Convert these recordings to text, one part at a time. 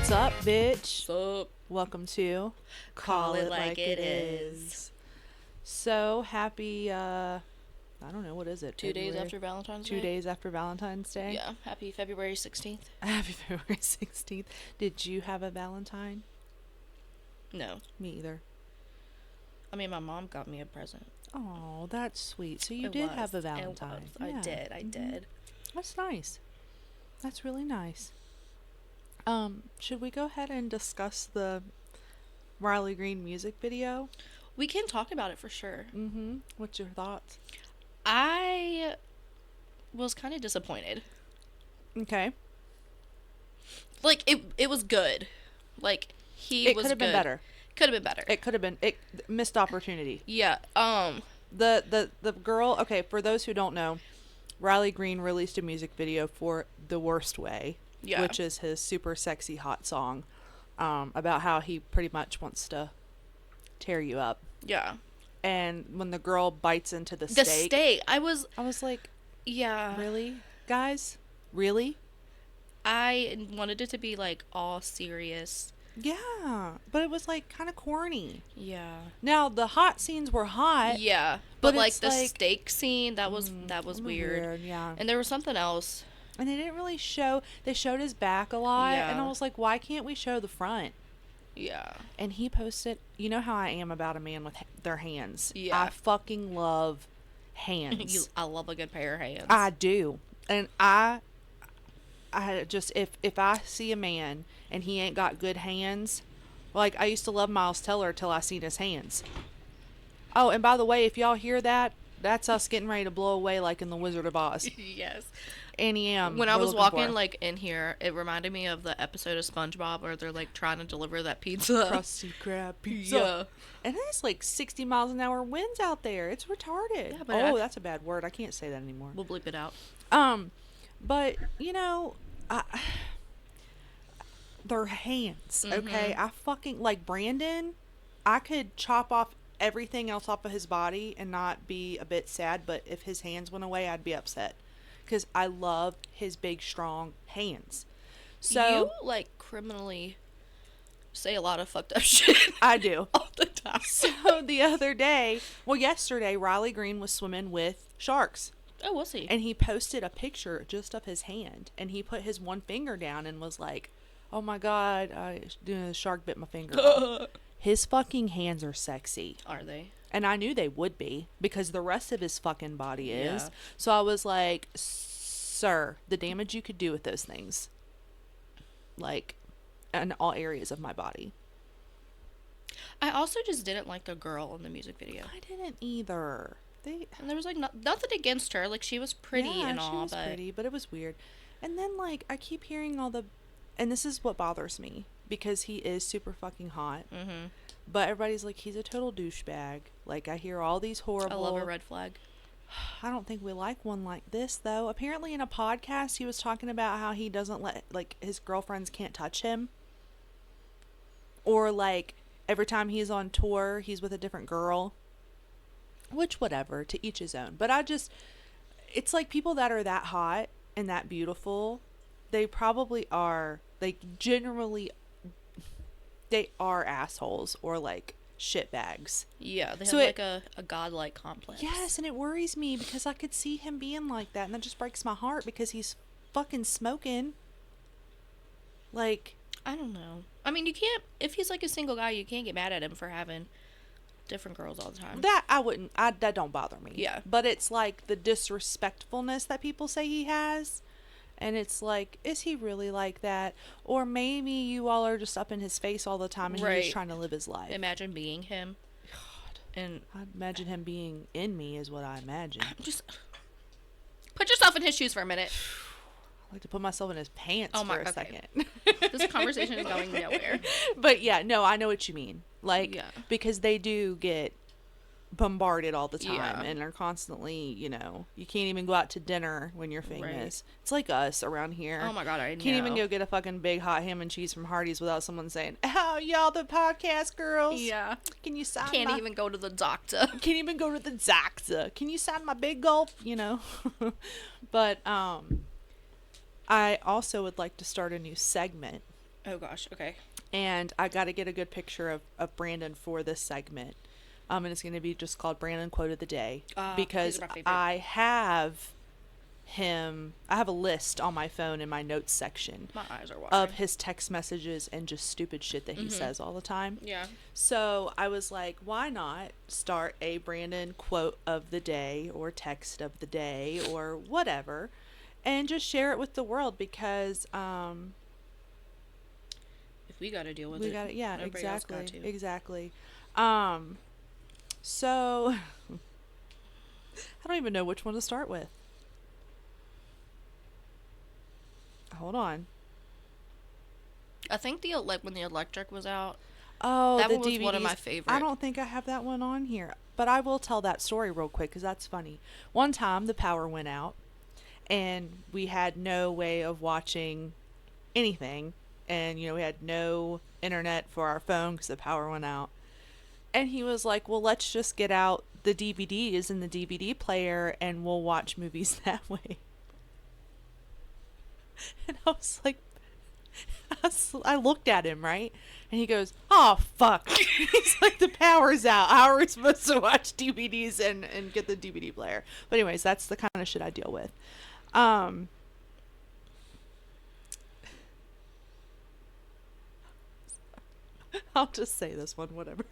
Sup, bitch? Sup? Welcome to Call It Like It Is. So happy, I don't know, what is it? 2 days February? after Valentine's Day? 2 days after Valentine's Day? Yeah, happy February 16th. Happy February 16th. Did you have a Valentine? No. Me either. I mean, my mom got me a present. Oh, that's sweet. So you It did was. have a It Valentine. was. Yeah. I did. That's nice. That's really nice. Should we go ahead and discuss the Riley Green music video? We can talk about it for sure. Mm-hmm. What's your thoughts? I was kind of disappointed. Okay. Like, it was good. Like, It could have been better. Could have been better. It could have been missed opportunity. Yeah. The girl, okay, for those who don't know, Riley Green released a music video for The Worst Way, Yeah. which is his super sexy hot song, about how he pretty much wants to tear you up. Yeah. And when the girl bites into the The steak, steak. I was like, yeah. really, guys? Really? I wanted it to be like all serious. Yeah, but it was like kind of corny. Yeah. Now the hot scenes were hot. Yeah, but like it's the steak scene, that was weird. Yeah. And there was something else. And they didn't really show. They showed his back a lot, Yeah. and I was like, why can't we show the front? Yeah. And he posted. You know how I am about a man with their hands. Yeah. I fucking love hands. I love a good pair of hands. I do, and I just if I see a man and he ain't got good hands, like I used to love Miles Teller till I seen his hands. Oh, and by the way, if y'all hear that, that's us getting ready to blow away like in the Wizard of Oz. Yes. N.E.M. When I was walking like in here, it reminded me of the episode of SpongeBob where they're like trying to deliver that pizza. Krusty Krab pizza. Yeah. And it's like 60 miles an hour winds out there. It's retarded. Yeah, but that's a bad word. I can't say that anymore. We'll bleep it out. But you know, their hands. Okay, I fucking like Brandon. I could chop off everything else off of his body and not be a bit sad, but if his hands went away, I'd be upset because I love his big, strong hands. So you like criminally say a lot of fucked up shit. I do all the time. So the other day, yesterday, Riley Green was swimming with sharks. Oh, we'll see. And he posted a picture just of his hand, and he put his one finger down and was like, "Oh my god, the shark bit my finger off." His fucking hands are sexy. Are they? And I knew they would be because the rest of his fucking body is. Yeah. So I was like, "Sir, the damage you could do with those things, like, in all areas of my body." I also just didn't like the girl in the music video. I didn't either. And there was like nothing against her. Like she was pretty and all, she was pretty, but it was weird. And then like I keep hearing and this is what bothers me because he is super fucking hot. Mm-hmm. But everybody's like he's a total douchebag. Like I hear all these horrible. I love a red flag. I don't think we like one like this though. Apparently in a podcast he was talking about how he doesn't let like his girlfriends can't touch him. Or like every time he's on tour he's with a different girl. Which, whatever, to each his own. But it's like people that are that hot and that beautiful, they probably are, they are assholes or like shitbags. Yeah, they have like a godlike complex. Yes, and it worries me because I could see him being like that and that just breaks my heart because he's fucking smoking. Like, I don't know. I mean, you can't, if he's like a single guy, you can't get mad at him for having different girls all the time. That don't bother me. Yeah. But it's like the disrespectfulness that people say he has. And it's like, is he really like that? Or maybe you all are just up in his face all the time and he's just trying to live his life. Imagine being him. God. And I imagine him being in me is what I imagine. Just put yourself in his shoes for a minute. I like to put myself in his pants for a second. This conversation is going nowhere. But yeah, no, I know what you mean. Like, yeah. Because they do get bombarded all the time Yeah. and are constantly, you can't even go out to dinner when you're famous. Right. It's like us around here. Oh my god, I know. Can't even go get a fucking big hot ham and cheese from Hardee's without someone saying, "Oh, y'all the podcast girls? Yeah. Can you sign Can't even go to the doctor. Can't even go to the doctor. Can you sign my big gulp?" But I also would like to start a new segment Oh gosh. Okay. And I got to get a good picture of Brandon for this segment. And it's going to be just called Brandon Quote of the Day. Because he's my favorite. I have a list on my phone in my notes section. My eyes are watering. Of his text messages and just stupid shit that he says all the time. Yeah. So I was like, why not start a Brandon Quote of the Day or text of the day or whatever and just share it with the world because if we got to deal with we it, got it. Yeah, nobody else got exactly. to. Exactly. So I don't even know which one to start with. Hold on. I think when the electric was out. Oh, that the one was DVDs. one of my favorites. I don't think I have that one on here, but I will tell that story real quick because that's funny. One time the power went out, and we had no way of watching anything, and we had no internet for our phone because the power went out. And he was like, "Well, let's just get out the DVDs in the DVD player, and we'll watch movies that way." And I was like, I looked at him, right? And he goes, "Oh, fuck." He's like, "The power's out. How are we supposed to watch DVDs and get the DVD player?" But anyways, that's the kind of shit I deal with. I'll just say this one, whatever.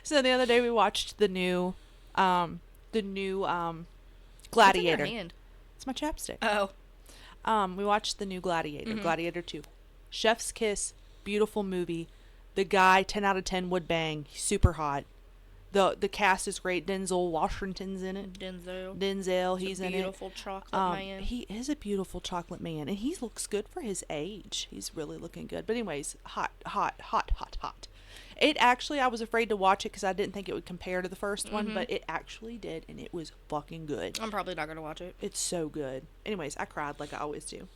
So the other day we watched the new Gladiator. What's in your hand? It's my chapstick. Oh. We watched the new Gladiator, Gladiator 2. Chef's Kiss, beautiful movie. The guy, 10 out of 10 would bang. He's super hot. The cast is great. Denzel Washington's in it. Denzel, he's in it. Beautiful chocolate man. He is a beautiful chocolate man, and he looks good for his age. He's really looking good. But anyways, hot. It actually, I was afraid to watch it because I didn't think it would compare to the first one, but it actually did, and it was fucking good. I'm probably not gonna watch it. It's so good. Anyways, I cried like I always do.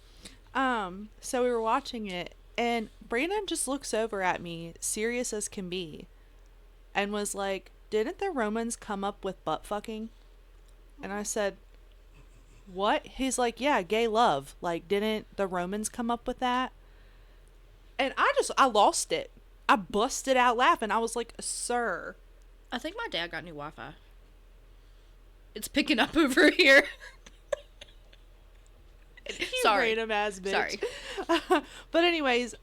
So we were watching it, and Brandon just looks over at me, serious as can be, and was like, "Didn't the Romans come up with butt fucking?" And I said, "What?" He's like, "Yeah, gay love. Like, didn't the Romans come up with that?" And I lost it. I busted out laughing. I was like, "Sir." I think my dad got new Wi-Fi. It's picking up over here. Sorry. Random ass bitch. Sorry. But anyways,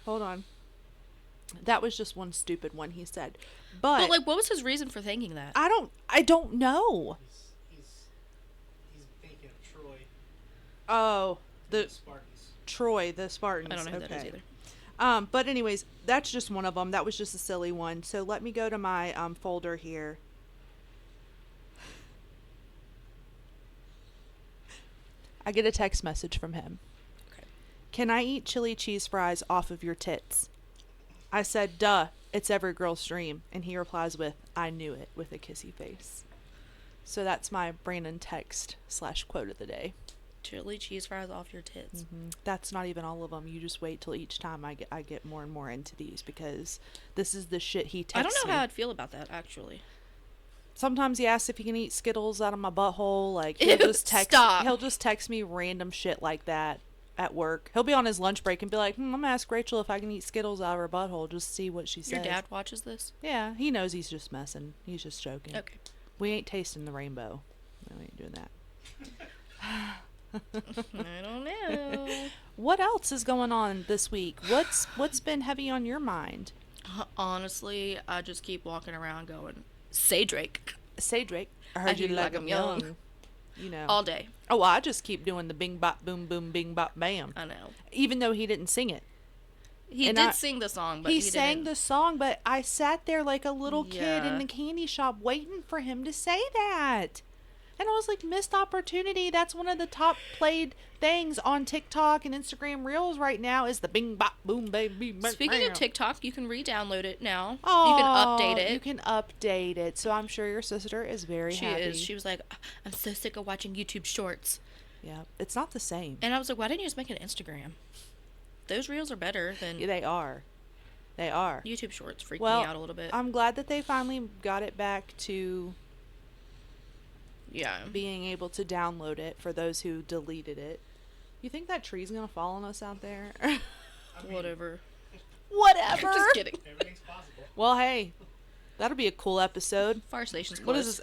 hold on. That was just one stupid one he said. But like, what was his reason for thinking that? I don't know. He's thinking of Troy. Oh, the Spartans. Troy, the Spartans. I don't know who that is either. But anyways, that's just one of them. That was just a silly one. So let me go to my folder here. I get a text message from him. Okay. "Can I eat chili cheese fries off of your tits?" I said, "Duh, it's every girl's dream." And he replies with, "I knew it," with a kissy face. So that's my Brandon text / quote of the day. Chili cheese fries off your tits. That's not even all of them. You just wait till each time I get more and more into these because this is the shit he texts me. I don't know how I'd feel about that, actually. Sometimes he asks if he can eat Skittles out of my butthole. Like, Ew, stop. He'll just text me random shit like that at work. He'll be on his lunch break and be like, I'm gonna ask Rachael if I can eat Skittles out of her butthole, just to see what she says. Your dad watches this? Yeah, he knows he's just messing. He's just joking. Okay. We ain't tasting the rainbow. No, we ain't doing that. I don't know. What else is going on this week? What's been heavy on your mind? Honestly, I just keep walking around going, "Say Drake." Say Drake. I heard you like 'em young. You know. All day. Oh, well, I just keep doing the bing bop boom boom bing bop bam. I know. Even though he didn't sing it. He did sing the song, but he sang didn't. the song, but I sat there like a little kid in Yeah. the candy shop waiting for him to say that. And I was like, missed opportunity. That's one of the top played things on TikTok and Instagram Reels right now is the bing bop boom baby. Speaking of TikTok, you can re-download it now. Oh, you can update it. You can update it. So I'm sure your sister is very She happy. is. She was like, "I'm so sick of watching YouTube Shorts." Yeah, it's not the same. And I was like, "Why didn't you just make an Instagram? Those reels are better than Yeah, they are. They are. YouTube Shorts." Freak Well, me out a little bit. I'm glad that they finally got it back to Yeah. being able to download it for those who deleted it. You think that tree's gonna fall on us out there? I mean, Whatever. Whatever. I'm just kidding. Everything's possible. Well, hey, that'll be a cool episode. Fire station's close. What is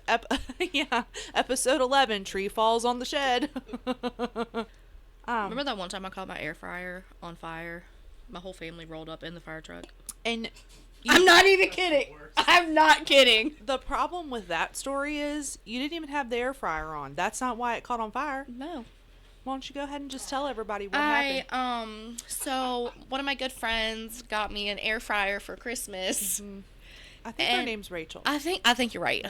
this? Yeah, episode 11. Tree falls on the shed. Remember that one time I caught my air fryer on fire? My whole family rolled up in the fire truck. And I'm not even That's kidding. the worst. I'm not kidding. the problem with that story is you didn't even have the air fryer on. That's not why it caught on fire. No. Why don't you go ahead and just tell everybody what happened? So one of my good friends got me an air fryer for Christmas. I think her and name's Rachael. I think you're right.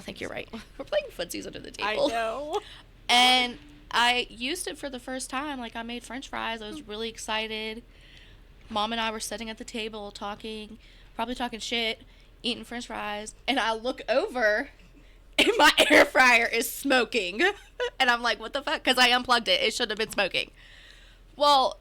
We're playing footsies under the table. know. And I used it for the first time. Like, I made French fries. I was really excited. Mom and I were sitting at the table talking, probably talking shit, eating French fries. And I look over, and my air fryer is smoking. And I'm like, what the fuck? Because I unplugged it. It shouldn't have been smoking. Well,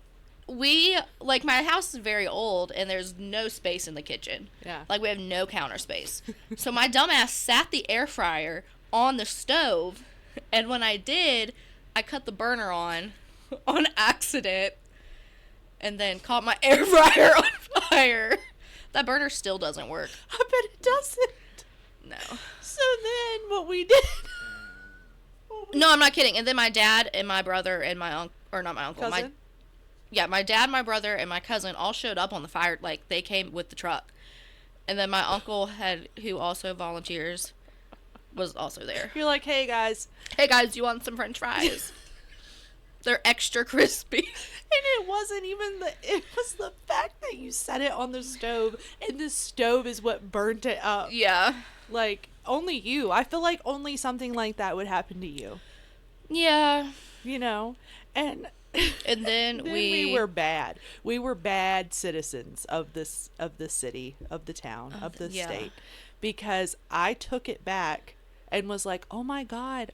my house is very old, and there's no space in the kitchen. Yeah. Like, we have no counter space. So my dumbass sat the air fryer on the stove, and when I did, I cut the burner on accident, and then caught my air fryer on fire. That burner still doesn't work. I bet it doesn't. No. So then what we did. No, I'm not kidding. And then my dad and my brother and my uncle, or not my uncle, Cousin? my dad, my brother, and my cousin all showed up on the fire. Like, they came with the truck. And then my uncle who also volunteers, was also there. You're like, hey guys. Hey guys, you want some French fries? They're extra crispy. And it wasn't even it was the fact that you set it on the stove, and the stove is what burnt it up. Yeah. Like, only you. I feel like only something like that would happen to you. Yeah. You know? And And then then we were bad. We were bad citizens of the city, of the town, of the yeah. state. Because I took it back and was like, oh my God,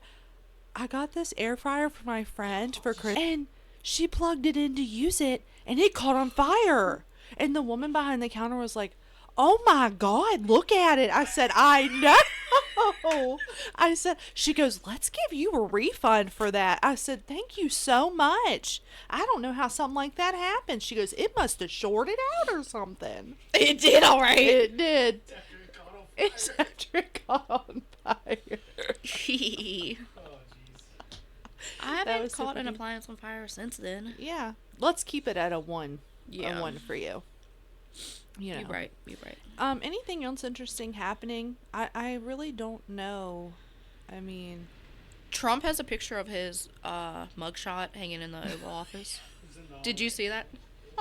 I got this air fryer for my friend for Christmas. And she plugged it in to use it, and it caught on fire. And the woman behind the counter was like, oh my God, look at it. I said, I know. I said, she goes, let's give you a refund for that. I said, thank you so much. I don't know how something like that happened. She goes, it must have shorted out or something. It did, all right. It did. After it caught on fire. It's after it caught on fire. Oh, jeez. I That haven't was so caught an funny. appliance on fire since then. Yeah. Let's keep it at a 1. Yeah. A 1 for you. You know. You're right. Anything else interesting happening? I really don't know. I mean, Trump has a picture of his mugshot hanging in the Oval Office. It's in the Did you see that?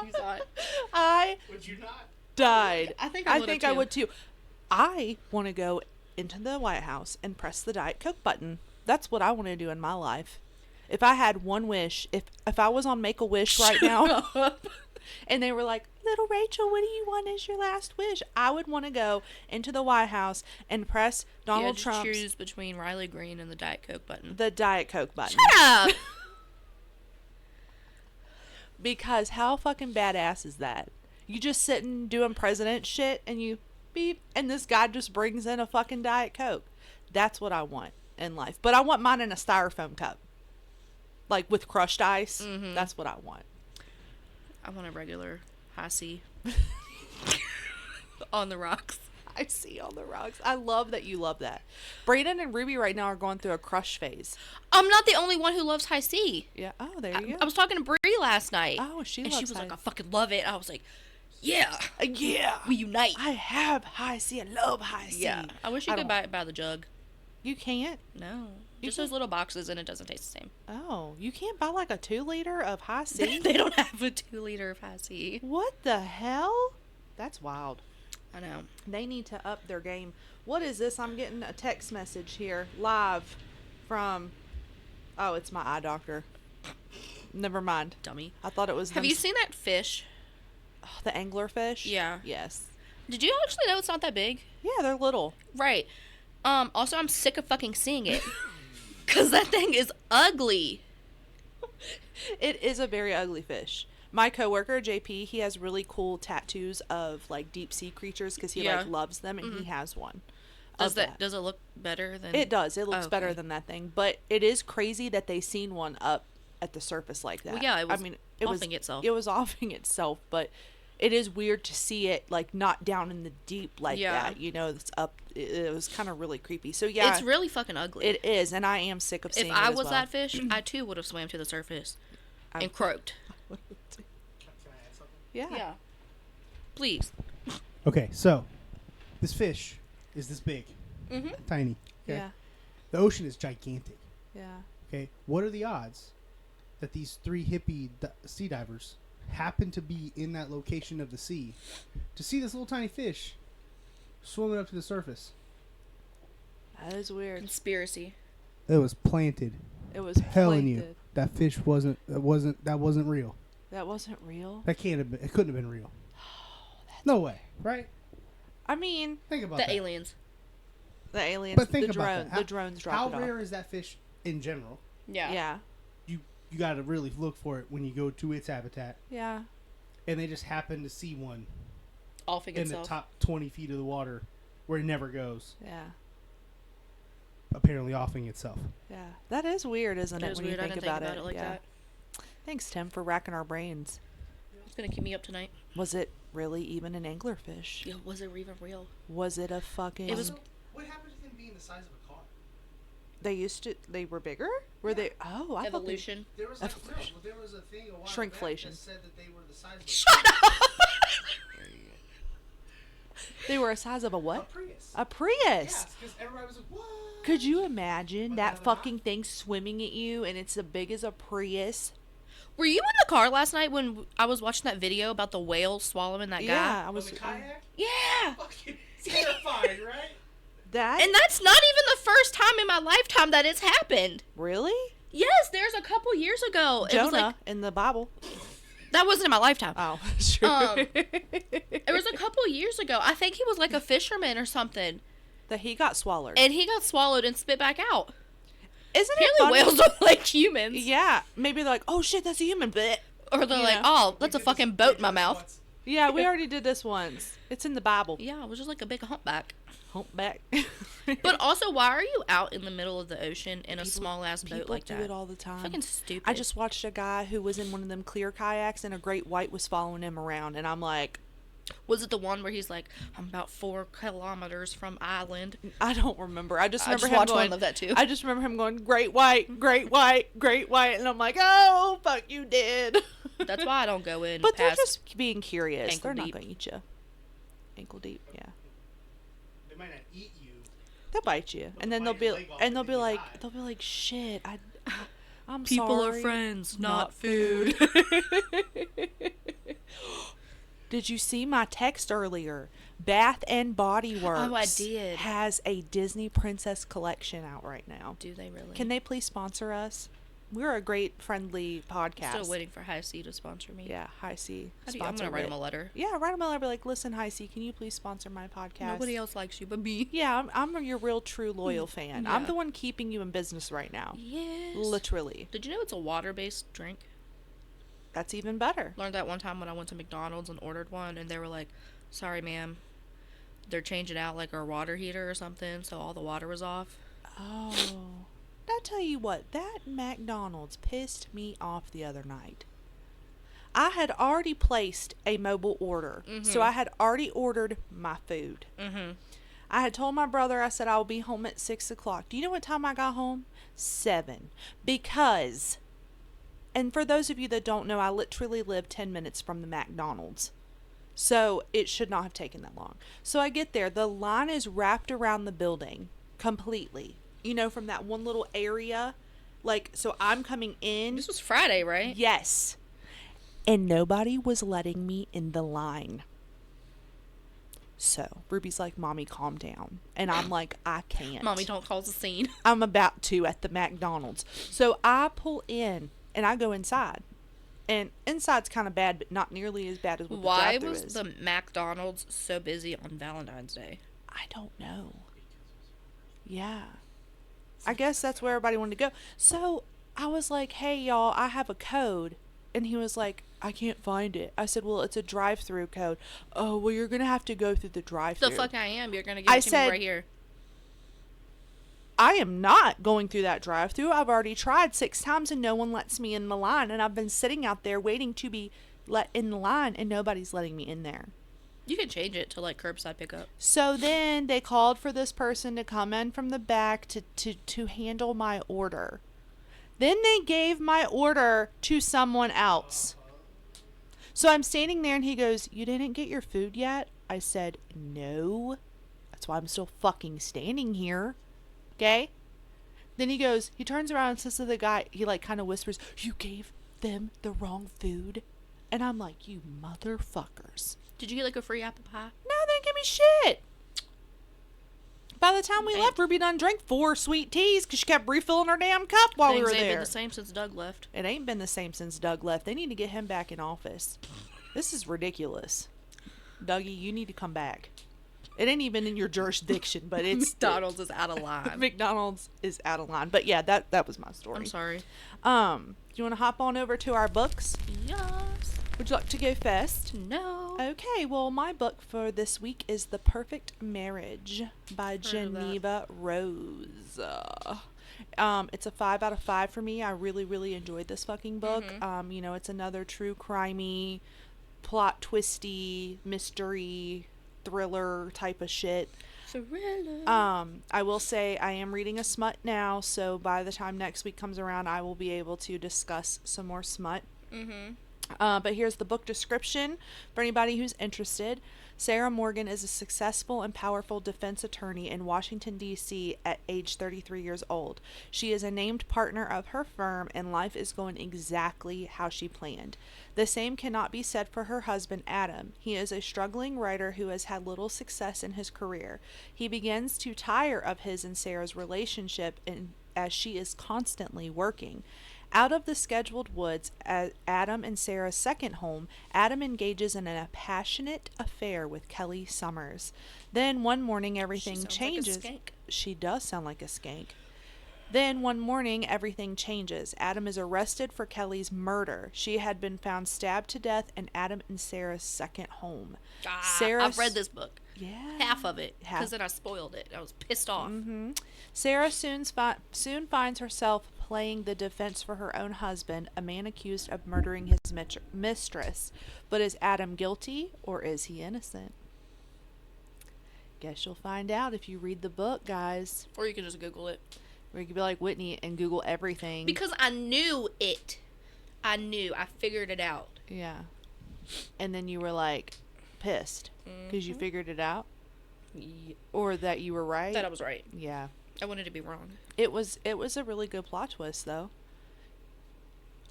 You saw it? I Would you not? died. I think I would have, too. would too. I want to go into the White House and press the Diet Coke button. That's what I want to do in my life. If I had one wish, if I was on Make-A-Wish right now, and they were like, little Rachel, what do you want as your last wish? I would want to go into the White House and press Donald Trump's choose between Riley Green and the Diet Coke button. the Diet Coke button. Shut up! Because how fucking badass is that? You just sitting doing president shit, and you beep, and this guy just brings in a fucking Diet Coke. That's what I want in life. But I want mine in a styrofoam cup. Like with crushed ice. Mm-hmm. That's what I want. I want a regular high C. On the rocks. I see on the rocks. I love that you love that. Brayden and Ruby right now are going through a crush phase. I'm not the only one who loves high C. Yeah. Oh, there you go. I was talking to Bree last night. Oh, she and loves she was like, high- I fucking love it. I was like, yeah. Yeah. We unite. I have high C. I love high C. Yeah. I wish you I could don't- buy the jug. You can't. No. You Just those little boxes, and it doesn't taste the same. Oh, you can't buy like a 2-liter of high C? They don't have a 2-liter of high C. What the hell? That's wild. I know. They need to up their game. What is this? I'm getting a text message here live from. Oh, it's my eye doctor. Never mind. Dummy. I thought it was. Have them you seen that fish? Oh, the anglerfish? Yeah. Yes. Did you actually know it's not that big? Yeah, they're little. Right. Also, I'm sick of fucking seeing it. Because that thing is ugly. It is a very ugly fish. My coworker JP, he has really cool tattoos of like deep sea creatures because he Yeah. like loves them, and he has one. Does of does it look better than... It does. It looks Oh, better okay. than that thing, but it is crazy that they seen one up at the surface like that. Well, yeah, it was I mean, offing itself. It was offing itself, but it is weird to see it like not down in the deep like that. You know, it's up. It was kind of really creepy. So yeah, it's really fucking ugly. it is, and I am sick of seeing it. If I as was well. that fish, I too would have swam to the surface and croaked. Can I add something? Yeah. Please. Okay, so this fish is this big, tiny. Okay? Yeah. The ocean is gigantic. Yeah. Okay, what are the odds that these three hippie sea divers happen to be in that location of the sea to see this little tiny fish swimming up to the surface? That is weird. Conspiracy. It was planted. It was Telling you planted. that fish wasn't real. That wasn't real. That can't have been. It couldn't have been real. No way, right? I mean, Think about The that. aliens. the aliens, But think the about drone, that. the drones drop How it off. rare is that fish in general? Yeah. Yeah. You got to really look for it when you go to its habitat, Yeah. and they just happen to see one Offing in itself. the top 20 feet of the water where it never goes, Yeah. apparently offing itself. Yeah. That is weird, isn't It it, was when weird. you I think didn't about think about it like yeah. that. Thanks, Tim, for racking our brains. It's gonna keep me up tonight. Was it really even an anglerfish? Yo, was it even real? Was it a fucking... It was- So, what happened to them being the size of a car? They were bigger? Were they... Oh, I Evolution. There was like, no, Evolution. well, there was a thing a while Shrinkflation. back that said that they were the size of a Shut up. They were a size of a a what? Prius. A Prius. Yes, because everybody was like, what? Could you imagine But that they're not. fucking thing swimming at you and it's as big as a Prius? Were you in the car last night when I was watching that video about the whale swallowing that guy? Yeah, I On was... the kayak? Yeah. Fucking terrifying, right? That... And that's not even the first time in my lifetime that it's happened. Really? Yes, there's a couple years ago. It was Jonah like, in the Bible. that wasn't in my lifetime. Oh, sure. It was a couple years ago. I think he was like a fisherman or something. That he got swallowed. And he got swallowed and spit back out. Isn't it Apparently funny? whales don't like humans. Yeah, maybe they're like, oh shit, that's a human. But Or they're You like, know. oh, that's We a did fucking this- boat we in my did this mouth. once. yeah, we already did this once. It's in the Bible. Yeah, it was just like a big humpback. Humpback. But also, why are you out in the middle of the ocean in a small ass boat People like do that? it all the time. Fucking stupid. I just watched a guy who was in one of them clear kayaks and a great white was following him around, and I'm like, Was it the one where he's like, I'm about 4 kilometers from island? I don't remember. I just I remember just him watched going. one of that too. I just remember him going, great white, great white, great white, and I'm like, oh fuck, you did. That's why I don't go in. But they're past just being curious. ankle They're not deep. gonna eat you. Ankle deep, yeah. They might not eat you. They'll bite you, But and they'll then they'll bite be, your leg off and and they'll then be you like, die. shit, I'm people sorry. are friends, not not food. Did you see my text earlier? Bath and Body Works Oh, I did. has a Disney Princess collection out right now. Do they really? Can they please sponsor us? We're a great, friendly podcast. Still waiting for High C to sponsor me. Yeah, High C. How do you, I'm gonna write them a letter. Yeah, write them a letter. Be like, listen, High C, can you please sponsor my podcast? Nobody else likes you but me. Yeah, I'm your real, true, loyal fan. I'm Yeah. the one keeping you in business right now. Yes. Literally. Did you know it's a water-based drink? That's even better. Learned that one time when I went to McDonald's and ordered one, and they were like, "Sorry, ma'am, they're changing out like our water heater or something, so all the water was off." Oh. I tell you what, that McDonald's pissed me off the other night. I had already placed a mobile order, so I had already ordered my food. Mm-hmm. I had told my brother, I said I will be home at 6 o'clock. Do you know what time I got home? 7. Because, and for those of you that don't know, I literally live 10 minutes from the McDonald's. So it should not have taken that long. So I get there. The line is wrapped around the building completely. You know, from that one little area. Like, so I'm coming in. This was Friday, right? Yes. And nobody was letting me in the line. So Ruby's like, Mommy, calm down. And I'm like, I can't. Mommy, don't cause a scene. I'm about to at the McDonald's. So I pull in and I go inside. And inside's kind of bad, but not nearly as bad as what Why the drive-thru was is. the McDonald's so busy on Valentine's Day? I don't know. Yeah. I guess that's where everybody wanted to go. So I was like, hey, y'all, I have a code. And he was like, I can't find it. I said, well, it's a drive-through code. Oh, well, you're going to have to go through the drive-through. The fuck I am. You're gonna give I it to said- me right here. I am not going through that drive-through. I've already tried 6 times and no one lets me in the line, and I've been sitting out there waiting to be let in the line, and nobody's letting me in there. You can change it to like curbside pickup. So then they called for this person to come in from the back to handle my order. Then they gave my order to someone else. So I'm standing there and he goes, "You didn't get your food yet?" I said, "No. That's why I'm still fucking standing here." Okay? Then he goes, he turns around and says to the guy, he like kind of whispers, "You gave them the wrong food?" And I'm like, "You motherfuckers." Did you get like a free apple pie? No, they didn't give me shit. By the time we left, Ruby done drank 4 sweet teas because she kept refilling her damn cup while we were Things ain't there. been the same since Doug left. It ain't been the same since Doug left. They need to get him back in office. This is ridiculous. Dougie, you need to come back. It ain't even in your jurisdiction, but it's McDonald's is out of line. McDonald's is out of line. But yeah, that was my story. I'm sorry. Do you want to hop on over to our books? Yes. Would you like to go first? No. Okay, well, my book for this week is The Perfect Marriage by Jeneva Rose. It's a 5 out of 5 for me. I really, really enjoyed this fucking book. You know, it's another true crimey, plot twisty, mystery, thriller type of shit. Thriller. I will say I am reading a smut now, so by the time next week comes around, I will be able to discuss some more smut. But here's the book description for anybody who's interested. Sarah Morgan is a successful and powerful defense attorney in Washington, D.C. at age 33 years old. She is a named partner of her firm, and life is going exactly how she planned. The same cannot be said for her husband, Adam. He is a struggling writer who has had little success in his career. He begins to tire of his and Sarah's relationship as she is constantly working. Out of the scheduled woods at Adam and Sarah's second home, Adam engages in a passionate affair with Kelly Summers. Then one morning everything changes. Like a skank. She does sound like a skank. Then one morning everything changes. Adam is arrested for Kelly's murder. She had been found stabbed to death in Adam and Sarah's second home. I've read this book. Yeah. Half of it. Because then I spoiled it. I was pissed off. Sarah soon finds herself playing the defense for her own husband, a man accused of murdering his mistress. But is Adam guilty or is he innocent? Guess you'll find out if you read the book, guys. Or you can just Google it. Or you could be like Whitney and Google everything. Because I knew it. I figured it out. Yeah. And then you were like pissed because you figured it out? Yeah. Or that you were right? That I was right. Yeah. I wanted to be wrong. It was a really good plot twist, though.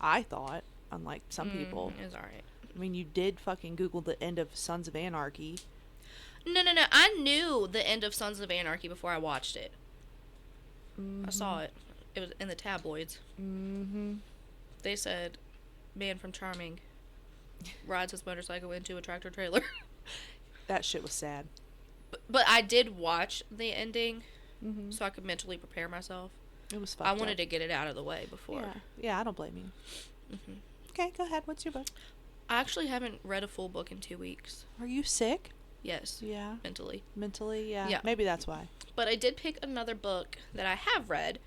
I thought, unlike some people. It was alright. I mean, you did fucking Google the end of Sons of Anarchy. No. I knew the end of Sons of Anarchy before I watched it. I saw it. It was in the tabloids. They said, man from Charming rides his motorcycle into a tractor trailer. That shit was sad. But I did watch the ending, so I could mentally prepare myself. It was fucked I wanted up. to get it out of the way before. Yeah, I don't blame you. Okay, go ahead. What's your book? I actually haven't read a full book in 2 weeks. Are you sick? Yes. Yeah. Mentally. Mentally? Yeah. Yeah. Maybe that's why. But I did pick another book that I have read.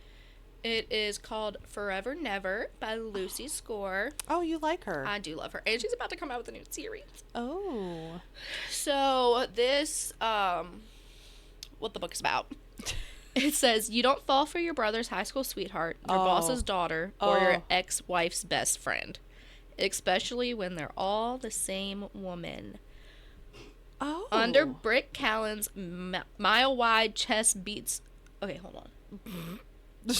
It is called Forever Never by Lucy Score. Oh, you like her. I do love her. And she's about to come out with a new series. Oh. So this, what the book is about. It says, you don't fall for your brother's high school sweetheart, your boss's daughter, or your ex-wife's best friend. Especially when they're all the same woman. Oh. Under Brick Callen's mile-wide chest beats... Okay, hold on.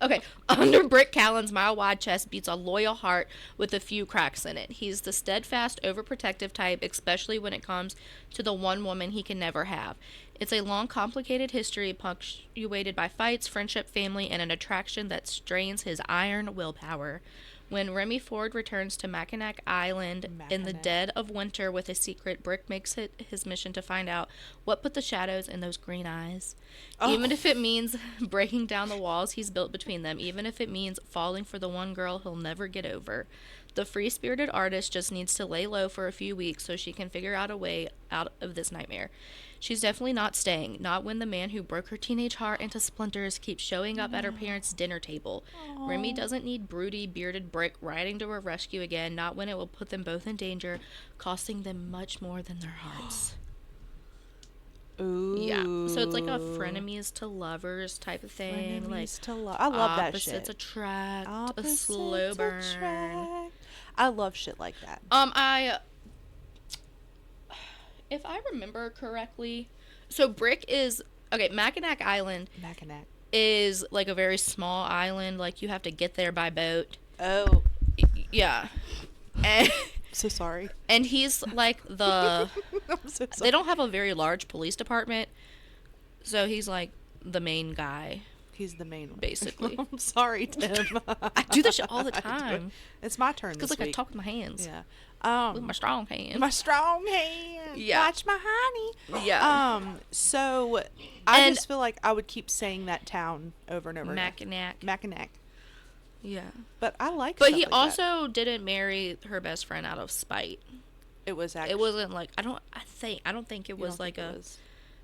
Okay, under Brick Callen's mile-wide chest beats a loyal heart with a few cracks in it. He's the steadfast, overprotective type, especially when it comes to the one woman he can never have. It's a long, complicated history punctuated by fights, friendship, family, and an attraction that strains his iron willpower. When Remy Ford returns to Mackinac Island in the dead of winter with a secret, Brick makes it his mission to find out what put the shadows in those green eyes. Even if it means breaking down the walls he's built between them, even if it means falling for the one girl he'll never get over. The free-spirited artist just needs to lay low for a few weeks so she can figure out a way out of this nightmare. She's definitely not staying. Not when the man who broke her teenage heart into splinters keeps showing up at her parents' dinner table. Remy doesn't need broody, bearded Brick riding to her rescue again. Not when it will put them both in danger, costing them much more than their hearts. Ooh. Yeah. So it's like a frenemies to lovers type of thing. Like Frenemies to I love that shit. opposites attract. Opposites a slow burn. attract. I love shit like that. If I remember correctly, so Brick is okay. Mackinac Island Mackinac. is like a very small island. Like you have to get there by boat. Oh, Yeah. And, so sorry. and he's like the. I'm so sorry. They don't have a very large police department, so he's like the main guy. He's the main one. Basically. I'm sorry, Tim. I do this shit all the I do it. time. It's my turn Because this like I week. talk with my hands. Yeah. With my strong hand. My strong hand. Yeah. Watch my honey. Yeah. So I And- just feel like I would keep saying that town over and over again. Mackinac. Mackinac. Yeah. But I like. But stuff he like that. also didn't marry her best friend out of spite. It was actually. It wasn't like I don't think it you was don't like think a it was-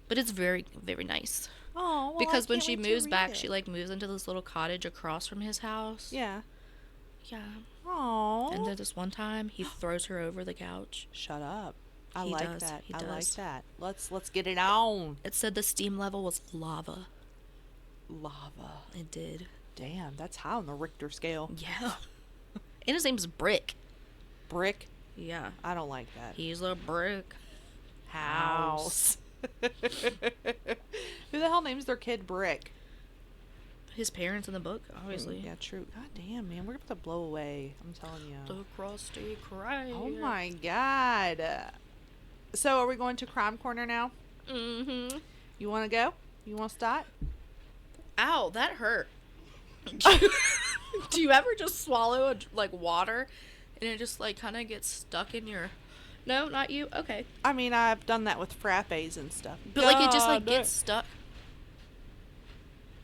but it's very very nice. Oh. Well, Because I when can't she wait to moves read back, it. she like moves into this little cottage across from his house. Yeah. Yeah. Oh. And then this one time he throws her over the couch. Shut up. I He like does, that. he I like does. that. Let's get it on. It said the steam level was lava. Lava. It did. Damn, that's high on the Richter scale. Yeah. And his name's Brick. Brick. Yeah. I don't like that. He's a brick House. Who the hell names their kid Brick? His parents in the book, obviously. Yeah, true. God damn, man, we're about to blow away. I'm telling you. The crusty cry. Oh my god. So, are we going to Crime Corner now? Mm-hmm. You want to go? You want to start? Ow, that hurt. Do you ever just swallow like water and it just like kind of gets stuck in your... No, not you? Okay. I mean, I've done that with frappes and stuff. But like it just like God. gets stuck.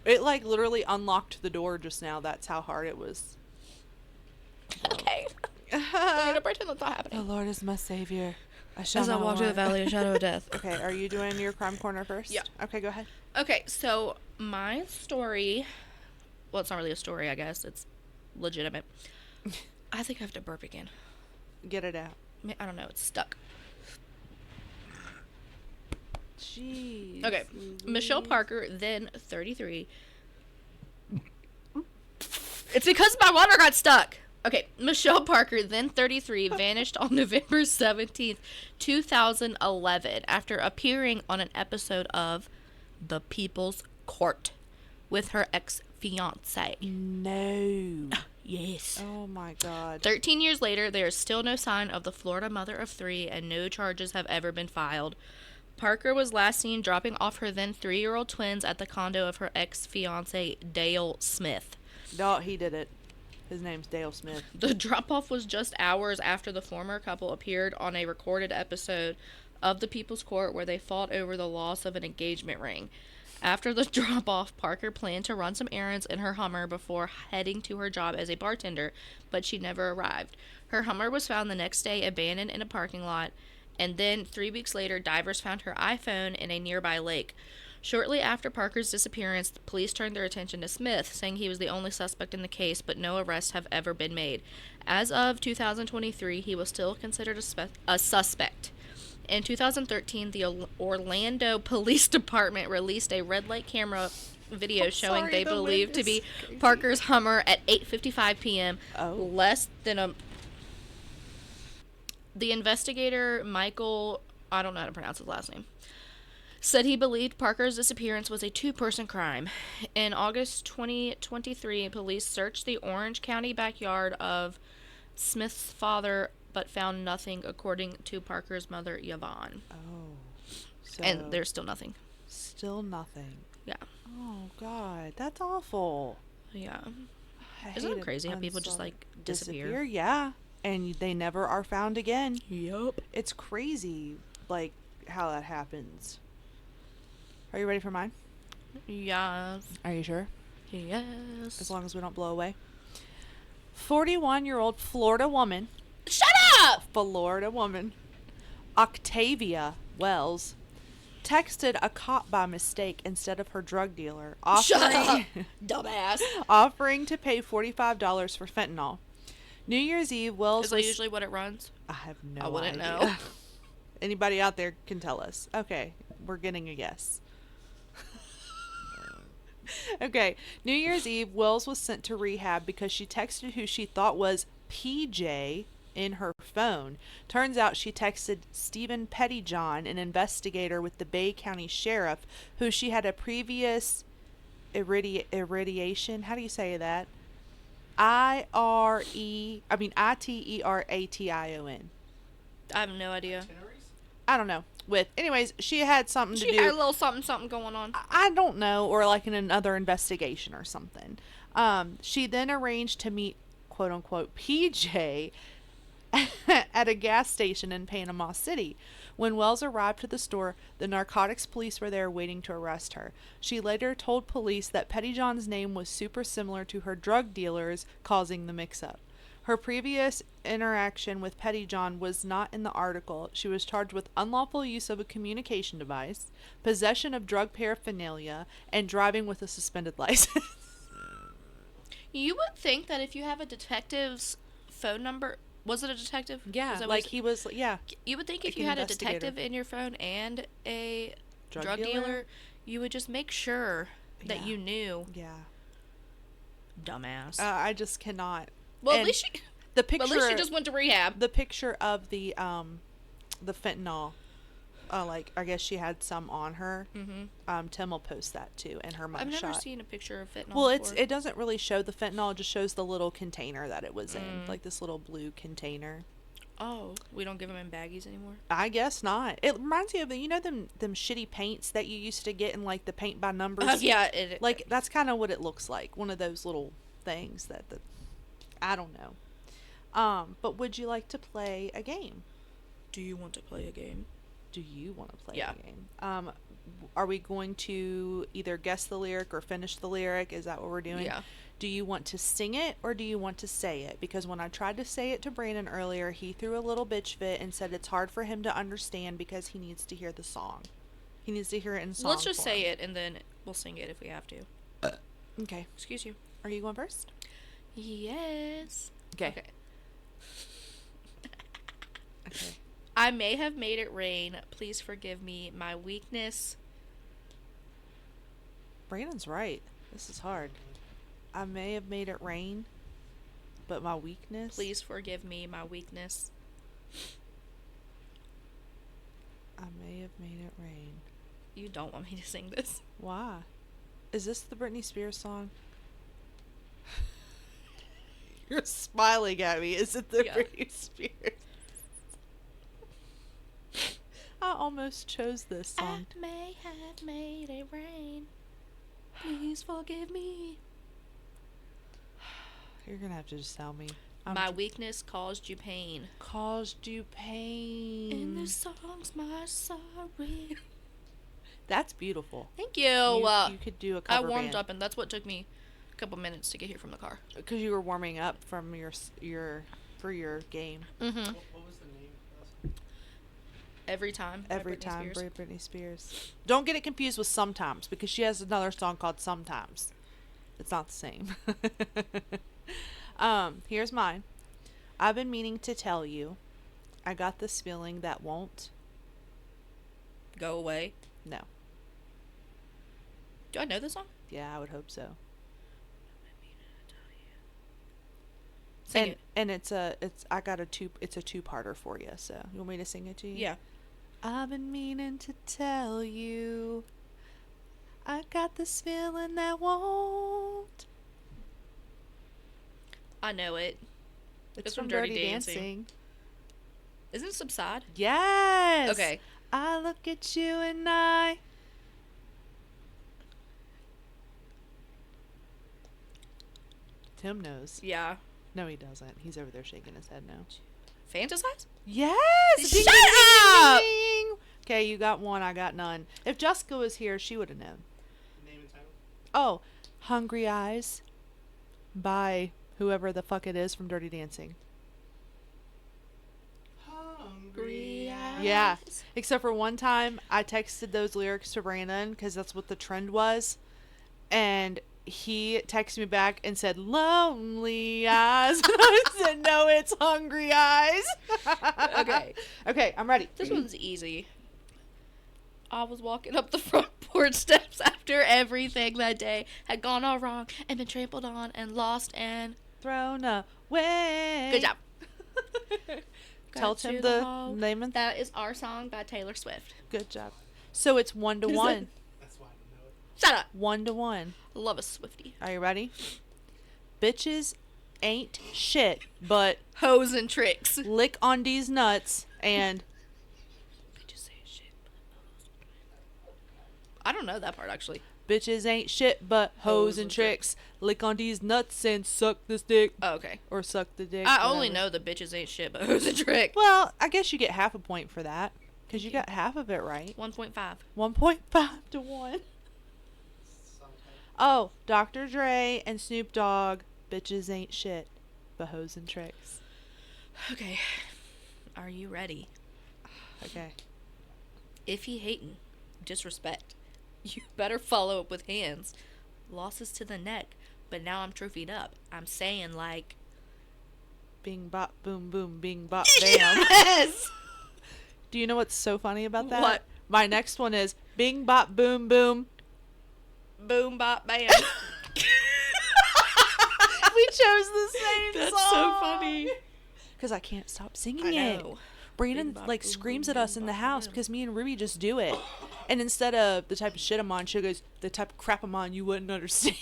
It like literally unlocked the door just now. That's how hard it was. Okay. I'm gonna pretend that's not The happening. Lord is my savior. I shall As I not walk through the want. valley of shadow of death. Okay, are you doing your Crime Corner first? Yeah. Okay, go ahead. Okay, so my story... Well, it's not really a story, I guess. It's legitimate. I think I have to burp again. Get it out. I don't know. It's stuck. Jeez. Okay. Michelle Parker, then 33. It's because my water got stuck. Okay. Michelle Parker, then 33, vanished on November 17th, 2011, after appearing on an episode of The People's Court with her ex-fiance. No. Yes. Oh my god. 13 years later, there is still no sign of the Florida mother of three, and no charges have ever been filed. Parker was last seen dropping off her then 3-year-old twins at the condo of her ex-fiance, Dale Smith. No, he did it. His name's Dale Smith. The drop-off was just hours after the former couple appeared on a recorded episode of The People's Court where they fought over the loss of an engagement ring. After the drop-off, Parker planned to run some errands in her Hummer before heading to her job as a bartender, but she never arrived. Her Hummer was found the next day abandoned in a parking lot, and then 3 weeks later, divers found her iPhone in a nearby lake. Shortly after Parker's disappearance, the police turned their attention to Smith, saying he was the only suspect in the case, but no arrests have ever been made. As of 2023, he was still considered a suspect. In 2013, the Orlando Police Department released a red light camera video showing sorry, they the believed wind to be is crazy. Parker's Hummer at 8:55 p.m. Oh. Less than a... The investigator, Michael, I don't know how to pronounce his last name, said he believed Parker's disappearance was a two-person crime. In August 2023, police searched the Orange County backyard of Smith's father, but found nothing, according to Parker's mother, Yvonne. Oh. So And there's still nothing. still nothing. Yeah. Oh god, that's awful. Yeah. I Isn't hate it crazy how people just, unsolved- like, disappear? Yeah. And they never are found again. Yup. It's crazy, like, how that happens. Are you ready for mine? Yes. Are you sure? Yes. As long as we don't blow away. 41-year-old Florida woman, Shut up! Octavia Wells, texted a cop by mistake instead of her drug dealer, Shut up, offering, dumbass. offering to pay $45 for fentanyl. New Year's Eve, Wells Is that was... usually what it runs? I have no I wouldn't idea. know. Anybody out there can tell us. Okay, we're getting a guess. Okay, New Year's Eve, Wells was sent to rehab because she texted who she thought was PJ in her phone. Turns out she texted Stephen Pettyjohn, an investigator with the Bay County Sheriff, who she had a previous irradiation. How do you say that? Iteration. I have no idea. Itineraries? I don't know. Anyways, she had something to She do. had a little something going on. I don't know, or like in another investigation or something. She then arranged to meet, quote unquote, PJ at a gas station in Panama City. When Wells arrived at the store, the narcotics police were there waiting to arrest her. She later told police that Pettyjohn's name was super similar to her drug dealer's, causing the mix-up. Her previous interaction with Pettyjohn was not in the article. She was charged with unlawful use of a communication device, possession of drug paraphernalia, and driving with a suspended license. You would think that if you have a detective's phone number, was it a detective? Yeah, Is that what like it- he was, yeah. You would think if like you an had a investigator. detective in your phone and a Drug drug dealer? dealer, you would just make sure that Yeah. you knew. Yeah. Dumbass. I just cannot. well, at and least she. The But picture, at least she just went to rehab. the picture of the fentanyl, like I guess she had some on her. Mm-hmm. Tim will post that too in her mugshot. I've never seen a picture of fentanyl. Well, before. it doesn't really show the fentanyl; it just shows the little container that it was in, Mm. like this little blue container. Oh, we don't give them in baggies anymore. I guess not. It reminds me of them shitty paints that you used to get in like the paint by numbers. Yeah, Like that's kind of what it looks like. One of those little things that I don't know. But would you like to play a game? Do you want to play a game? Do you want to play Yeah. a game? Are we going to either guess the lyric or finish the lyric? Is that what we're doing? Yeah. Do you want to sing it or do you want to say it? Because when I tried to say it to Brandon earlier, he threw a little bitch fit and said it's hard for him to understand because he needs to hear the song. He needs to hear it in song. Let's just say it and then we'll sing it if we have to. Okay. Excuse you. Are you going first? Yes. Okay. Okay. I may have made it rain. Please forgive me my weakness. Brandon's right. This is hard. I may have made it rain, but my weakness. Please forgive me my weakness. I may have made it rain. You don't want me to sing this. Why? Is this the Britney Spears song? You're smiling at me. Is it the Yeah. Britney Spears? I almost chose this song. I may have made it rain. Please forgive me. You're gonna have to just tell me. My weakness caused you pain. Caused you pain. In the song's my sorry. That's beautiful. Thank you. You could do a I cover warmed band. up, and that's what took me a couple minutes to get here from the car. Because you were warming up from your for your game. Mm-hmm. What was the name of that? Every time. by Every Britney time, Spears. Britney Spears. Don't get it confused with Sometimes because she has another song called Sometimes. It's not the same. Here's mine. I've been meaning to tell you. I got this feeling that won't. Go away. No. Do I know this song? Yeah, I would hope so. Sing it. And it's a two-parter for you. So you want me to sing it to you? Yeah. I've been meaning to tell you. I got this feeling that won't. I know it. It's from Dirty Dancing. Isn't it Subside? Yes. Okay. I look at you and I. Tim knows. Yeah. No, he doesn't. He's over there shaking his head no. Fantasize? Yes. Shut up! Okay, you got one. I got none. If Jessica was here, she would have known. Name and title? Oh, Hungry Eyes by whoever the fuck it is from Dirty Dancing. Hungry Eyes. Yeah. Except for one time, I texted those lyrics to Brandon because that's what the trend was. And he texted me back and said, lonely eyes. And I said, no, it's hungry eyes. Okay. Okay, I'm ready. This one's easy. I was walking up the front porch steps after everything that day had gone all wrong and been trampled on and lost and Thrown away. good job. Tell Got Tim to the hall. name of That is Our Song by Taylor Swift. Good job. So it's 1 to Is 1. it? That's why I didn't know it. Shut up. 1 to 1. Love a Swiftie. Are you ready? Bitches ain't shit, but Hoes and tricks. lick on these nuts and I don't know that part actually. bitches ain't shit but hoes and tricks. Lick on these nuts and suck this dick. Oh, okay. Or suck the dick. I only whatever. know the bitches ain't shit, but hoes and tricks. Well, I guess you get half a point for that. Because you got half of it right. 1.5. 1.5 to 1. Song title. Oh, Dr. Dre and Snoop Dogg. Bitches ain't shit but hoes and tricks. Okay. Are you ready? Okay. If he hatin', disrespect. You better follow up with hands. Losses to the neck, but now I'm trophied up. I'm saying like Bing bop boom boom bing bop bam. yes. Do you know what's so funny about that? What? My next one is bing bop boom boom. Boom bop bam. We chose the same That's song. so funny. Because I can't stop singing I it. know. Brandon Bing bop, like boom, screams boom, at us boom, in the bop, house bam. because me and Ruby just do it. And instead of the type of shit I'm on, she goes, the type of crap I'm on you wouldn't understand.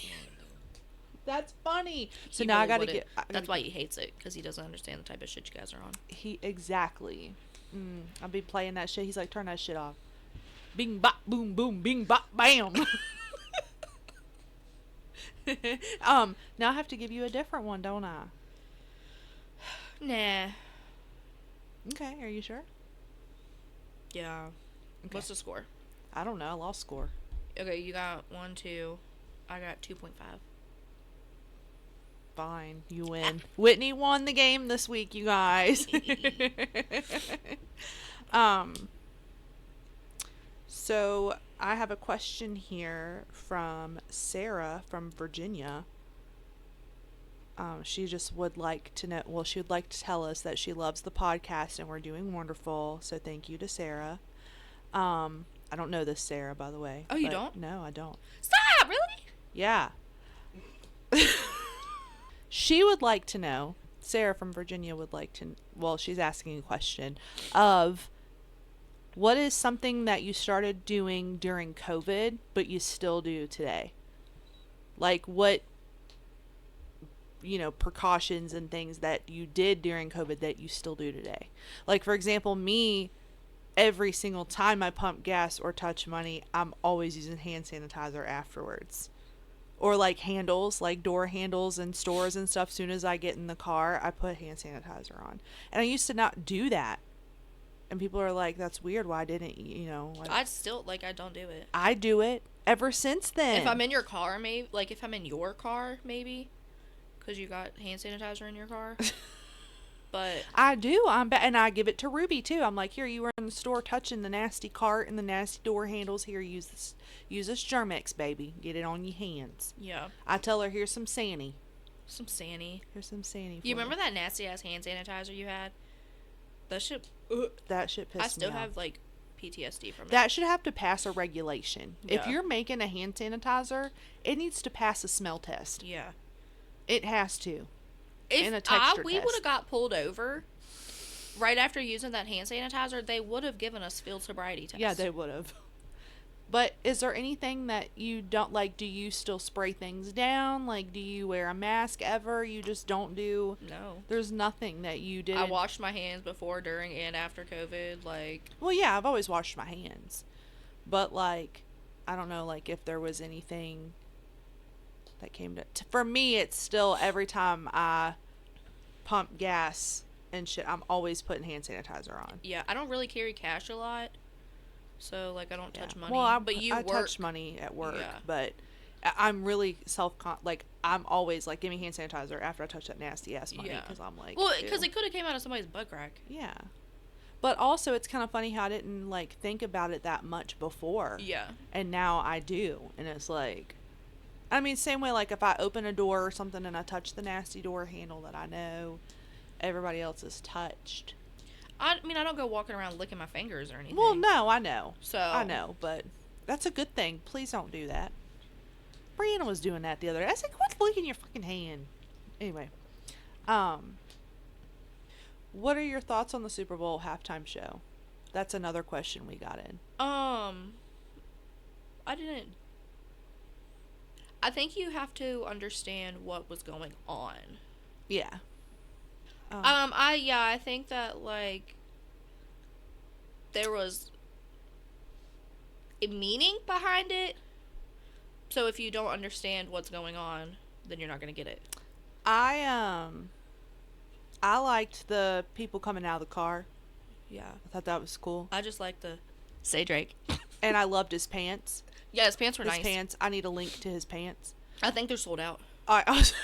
That's funny. So He now I really gotta wouldn't. get. That's why he hates it, because he doesn't understand the type of shit you guys are on. He exactly. I'll be playing that shit. He's like, turn that shit off. Bing bop boom boom bing bop bam. Now I have to give you a different one, don't I? Nah. Okay, are you sure? Yeah. Okay. What's the score? I don't know. I lost score. Okay, you got 1, 2. I got 2.5. Fine, you win. Whitney won the game this week, you guys. So I have a question here from Sarah from Virginia. She just would like to know, well, she would like to tell us that she loves the podcast and we're doing wonderful. So thank you to Sarah. I don't know this Sarah, by the way. Oh, you but- don't? No, I don't. Stop! Really? Yeah. She would like to know, Sarah from Virginia would like to, well, she's asking a question of what is something that you started doing during COVID, but you still do today? Like what, precautions and things that you did during COVID that you still do today. Like, for example, me, every single time I pump gas or touch money, I'm always using hand sanitizer afterwards. Or like handles, like door handles in stores and stuff. Soon as I get in the car, I put hand sanitizer on. And I used to not do that. And people are like, that's weird. Why didn't you, like, I still, I don't do it. I do it ever since then. If I'm in your car, maybe. Like, if I'm in your car, maybe. Because you got hand sanitizer in your car. But I do. And I give it to Ruby too. I'm like, here, you were in the store touching the nasty cart and the nasty door handles. Here, use this Germex, baby. Get it on your hands. yeah, I tell her, here's some Sanny. some Sanny. Here's some Sanny. You remember that nasty ass hand sanitizer you had? That shit. that shit pissed me I still off. have PTSD from it. That should have to pass a regulation. If Yeah. you're making a hand sanitizer, it needs to pass a smell test. Yeah. It has to. If And a texture we test. would have got pulled over right after using that hand sanitizer, they would have given us field sobriety tests. Yeah, they would have. But is there anything that you don't like? Do you still spray things down? Like, do you wear a mask ever? You just don't do. No. There's nothing that you did. I washed my hands before, during, and after COVID. Well, yeah, I've always washed my hands. But, I don't know, if there was anything that came to for me, it's still every time I pump gas and shit, I'm always putting hand sanitizer on. Yeah, I don't really carry cash a lot. So, I don't touch money. Well, but you I work. touch money at work, Yeah. but I'm really I'm always give me hand sanitizer after I touch that nasty ass money Yeah. because I'm like, Well, because ew. it could have came out of somebody's butt crack. Yeah. But also, it's kind of funny how I didn't like think about it that much before. Yeah. And now I do. And it's like, I mean, same way, like if I open a door or something and I touch the nasty door handle that I know everybody else has touched. I mean, I don't go walking around licking my fingers or anything. Well, no, I know. So. I know, but that's a good thing. Please don't do that. Brianna was doing that the other day. I said, quit licking your fucking hand. Anyway. What are your thoughts on the Super Bowl halftime show? That's another question we got in. I think you have to understand what was going on. Yeah. I think that, like, there was a meaning behind it. So if you don't understand what's going on, then you're not going to get it. I liked the people coming out of the car. Yeah. I thought that was cool. I just like the say Drake. And I loved his pants. Yeah, his pants were His nice. pants. I need a link to his pants. I think they're sold out. I also,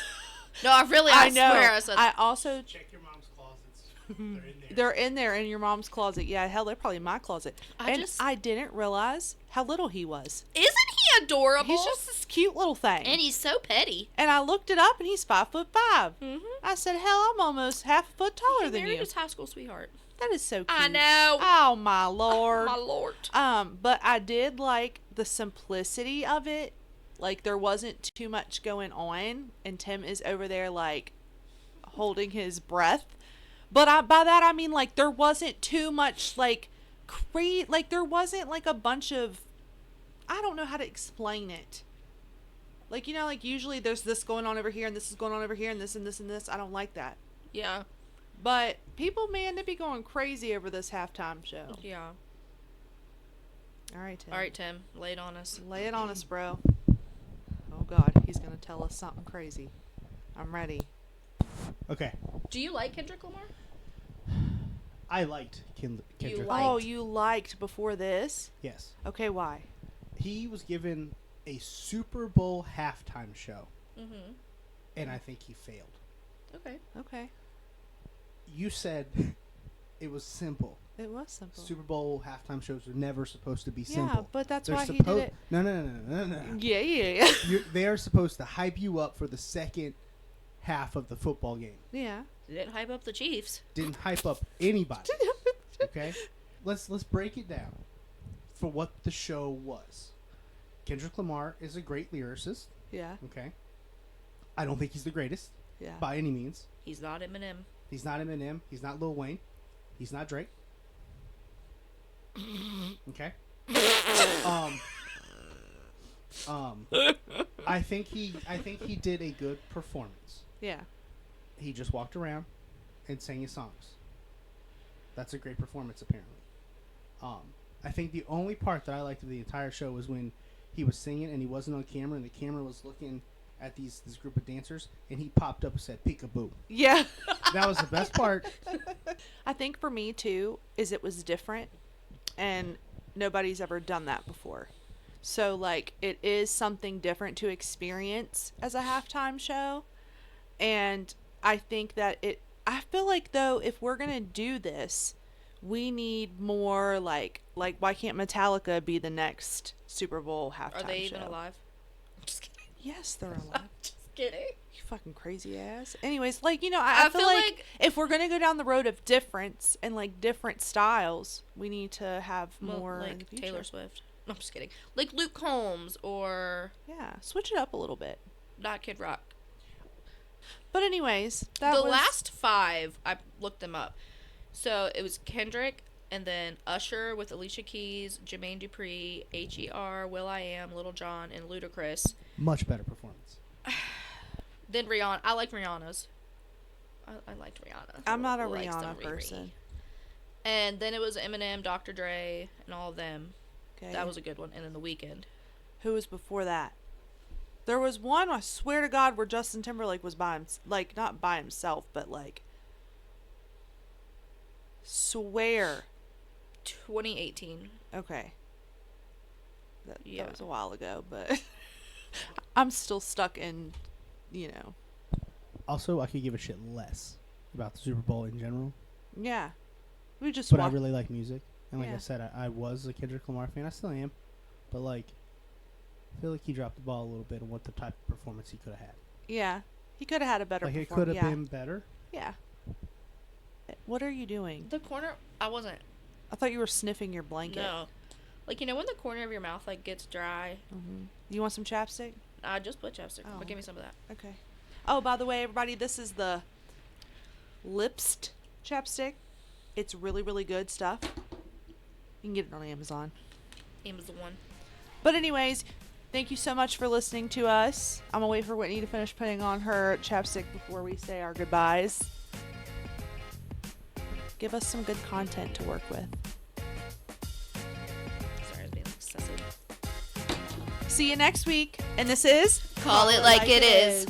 No, I know. swear. I said, I also Check your mom's closets. They're in there. they're in there in your mom's closet. Yeah, hell, they're probably in my closet. I didn't realize how little he was. isn't he adorable? He's just this cute little thing. and he's so petty. And I looked it up, and he's 5'5". Mm-hmm. I said, "Hell, I'm almost half a foot taller He than married you." his high school sweetheart. That is so cute. I know. Oh my lord. My lord. But I did like the simplicity of it. Like there wasn't too much going on, and Tim is over there like holding his breath. But by that I mean like there wasn't too much like like there wasn't like a bunch of, I don't know how to explain it. Like, you know, like usually there's this going on over here and this is going on over here and this and this and this. I don't like that. Yeah. But people, man, they be going crazy over this halftime show. Yeah. All right, Tim. All right, Tim. Lay it on us. Lay it on us, bro. Oh, God. He's going to tell us something crazy. I'm ready. Okay. Do you like Kendrick Lamar? I liked Kendrick. liked- Oh, you liked before this? Yes. Okay, why? He was given a Super Bowl halftime show, Mm-hmm. and I think he failed. Okay. Okay. You said it was simple. It was simple. Super Bowl halftime shows are never supposed to be yeah, simple. but that's They're why he did it. No. Yeah. They are supposed to hype you up for the second half of the football game. Yeah. Didn't hype up the Chiefs. Didn't hype up anybody. Okay, let's break it down for what the show was. Kendrick Lamar is a great lyricist. Yeah. Okay, I don't think he's the greatest Yeah. by any means. He's not Eminem. He's not Eminem. He's not Lil Wayne. He's not Drake. Okay. I think he did a good performance. Yeah. He just walked around and sang his songs. That's a great performance, apparently. I think the only part that I liked of the entire show was when he was singing and he wasn't on camera and the camera was looking at this group of dancers and he popped up and said peekaboo. Yeah. That was the best part. I think for me too is it was different and nobody's ever done that before. So like it is something different to experience as a halftime show. And I think that I feel like though if we're going to do this, we need more like why can't Metallica be the next Super Bowl halftime show? Are they even alive? I'm just kidding. Yes, they're alive. Just kidding. You fucking crazy ass. Anyways, like, you know, I feel like if we're going to go down the road of difference and like different styles, we need to have more in the like future. Taylor Swift. No, I'm just kidding. Like Luke Combs or Yeah, switch it up a little bit. not Kid Rock. But anyways, The last 5, I looked them up. So it was Kendrick, and then Usher with Alicia Keys, Jermaine Dupri, H.E.R., will.i.am, Little Jon, and Ludacris. Much better performance. Then Rihanna. I like Rihanna's. I liked Rihanna. I'm not a Like some Rihanna Riri. person. And then it was Eminem, Dr. Dre, and all of them. Okay. That was a good one. And then The Weeknd. Who was before that? There was one, I swear to God, where Justin Timberlake was by him, like not by himself, but like swear. 2018. Okay. Yeah. That was a while ago, but I'm still stuck in, you know. Also, I could give a shit less about the Super Bowl in general. Yeah. We just But I walk. really like music, and like Yeah. I said, I was a Kendrick Lamar fan. I still am, but like, I feel like he dropped the ball a little bit on what the type of performance he could have had. Yeah. He could have had a better Like it perform- could have yeah. been better. Yeah. What are you doing? The corner, I wasn't. I thought you were sniffing your blanket. No. Like, when the corner of your mouth, like, gets dry. Mm-hmm. You want some chapstick? I just put chapstick. Oh. But give me some of that. Okay. Oh, by the way, everybody, this is the Lipst chapstick. It's really, really good stuff. You can get it on Amazon. Amazon. But anyways, thank you so much for listening to us. I'm going to wait for Whitney to finish putting on her chapstick before we say our goodbyes. Give us some good content to work with. Sorry, I was being excessive. See you next week. And this is Call it like it is.